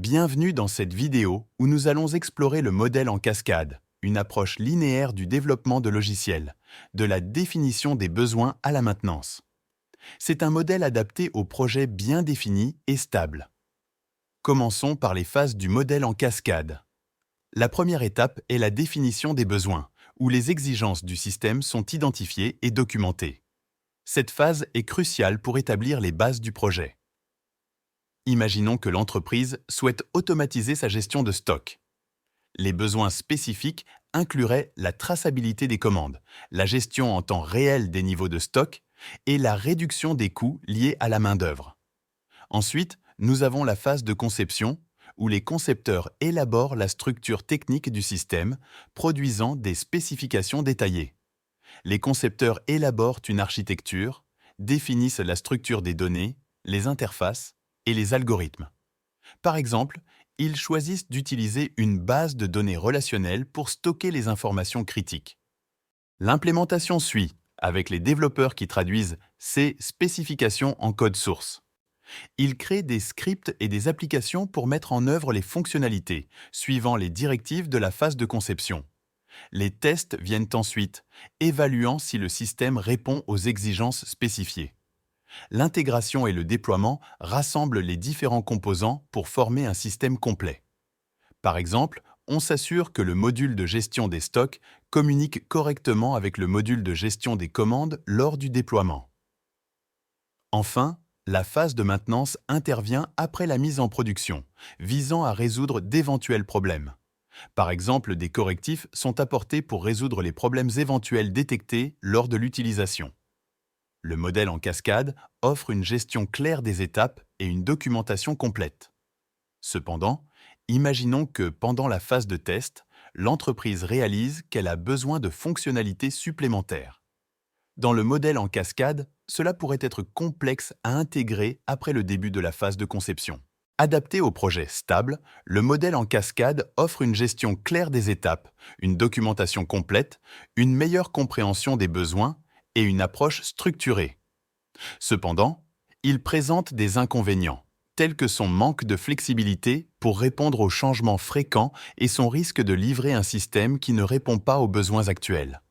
Bienvenue dans cette vidéo où nous allons explorer le modèle en cascade, une approche linéaire du développement de logiciels, de la définition des besoins à la maintenance. C'est un modèle adapté aux projets bien définis et stables. Commençons par les phases du modèle en cascade. La première étape est la définition des besoins, où les exigences du système sont identifiées et documentées. Cette phase est cruciale pour établir les bases du projet. Imaginons que l'entreprise souhaite automatiser sa gestion de stock. Les besoins spécifiques incluraient la traçabilité des commandes, la gestion en temps réel des niveaux de stock et la réduction des coûts liés à la main-d'œuvre. Ensuite, nous avons la phase de conception, où les concepteurs élaborent la structure technique du système, produisant des spécifications détaillées. Les concepteurs élaborent une architecture, définissent la structure des données, les interfaces et les algorithmes. Par exemple, ils choisissent d'utiliser une base de données relationnelles pour stocker les informations critiques. L'implémentation suit, avec les développeurs qui traduisent ces spécifications en code source. Ils créent des scripts et des applications pour mettre en œuvre les fonctionnalités, suivant les directives de la phase de conception. Les tests viennent ensuite, évaluant si le système répond aux exigences spécifiées. L'intégration et le déploiement rassemblent les différents composants pour former un système complet. Par exemple, on s'assure que le module de gestion des stocks communique correctement avec le module de gestion des commandes lors du déploiement. Enfin, la phase de maintenance intervient après la mise en production, visant à résoudre d'éventuels problèmes. Par exemple, des correctifs sont apportés pour résoudre les problèmes éventuels détectés lors de l'utilisation. Le modèle en cascade offre une gestion claire des étapes et une documentation complète. Cependant, imaginons que pendant la phase de test, l'entreprise réalise qu'elle a besoin de fonctionnalités supplémentaires. Dans le modèle en cascade, cela pourrait être complexe à intégrer après le début de la phase de conception. Adapté au projet stable, le modèle en cascade offre une gestion claire des étapes, une documentation complète, une meilleure compréhension des besoins et une approche structurée. Cependant, il présente des inconvénients, tels que son manque de flexibilité pour répondre aux changements fréquents et son risque de livrer un système qui ne répond pas aux besoins actuels.